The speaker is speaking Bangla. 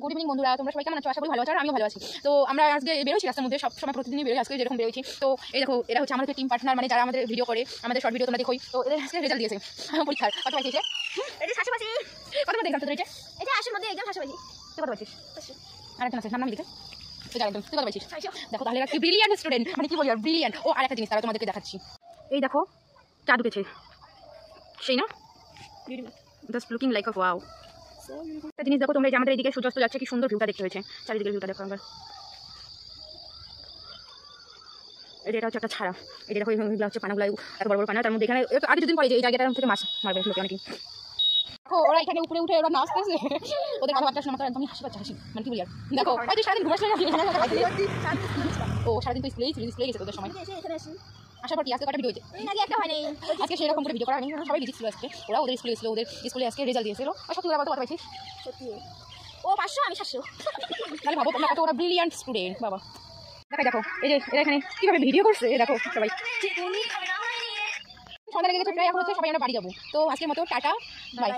গুড ইভিনিং বন্ধুরা, তোমরা সবাই কেমন আছো? আশা করি ভালো আছো আর আমিও ভালো আছি। তো আমরা আজকে বেরোচ্ছি রাস্তার মধ্যে, সব সময় প্রতিদিনই বেরোই, আজকে যেরকম বেরোচ্ছি। তো এই দেখো, এরা হচ্ছে আমাদের টিম পার্টনার, মানে যারা আমাদের ভিডিও করে, আমাদের শর্ট ভিডিও তোমরা দেখোই। তো এদের আজকে রেজাল্ট দিয়েছে পরীক্ষার। কত পাইছে? এটা হাসিবাজি। কত মধ্যে এক্সাম তোদের? এটা হাসির মধ্যে একদম হাসিবাজি। তুই কত পাইছিস? আরেকজন আছে, নাম লিখে একদম। তুই কত পাইছিস? দেখো তাহলে কি ব্রিলিয়ান্ট স্টুডেন্ট, মানে কি বলি আর ব্রিলিয়ান্ট। ও আর একটা জিনিস তারা তোমাদেরকে দেখাচ্ছি, এই দেখো চাঁদ উঠেছে, সেই না? Just looking like of wow. একটা জিনিস দেখো তোমরা, যে আমাদের এইদিকে সূর্যাস্ত যাচ্ছে, কি সুন্দর ভিউটা দেখতে হয়েছে, চারিদিকে ভিউটা দেখো একবার। এটা হচ্ছে একটা ছাড়া, এই দেখো এইগুলো হচ্ছে পানাগুলো, এত বড় বড় পানা, তার মধ্যে এখানে আগে দুদিন পরে যে এই জায়গাটার থেকে মাছ মারবে লোকে অনেকেই। দেখো ওরা এখানে উপরে উঠে ওরা নাচতেছে, ওদের কথা বার্তা শোনা তো একদমই হাসি পাচ্ছে, হাসি মানে কি বলি আর। দেখো হয়তো সারাদিন ঘুমাস না, ও সারাদিন তো স্কুলে গেছে তোদের সময় আসার পর কি আজকে কটা ভিডিও হয়েছে? একটা হয় নাই আজকে সেরকম করে ভিডিও করা হয়নি, সবাই বিজি ছিল আজকে। ওরা ওদের স্কুলে গেছিল, ওদের স্কুলে আজকে রেজাল্ট দিয়েছিল। আর সত্যি বলতে কত পাইছিস? সত্যি ও 500 আমি 700। তাহলে ভাবো তোমরা কত ওরা ব্রিলিয়ান্ট স্টুডেন্ট বাবা। দেখাই দেখো, এই যে এরা এখানে কিভাবে ভিডিও করছে, দেখো সবাই। সন্ধ্যা লেগে গেছে প্রায়, এখন হচ্ছে সবাই আমরা বাড়ি যাবো। তো আজকের মতো টাটা, বাই।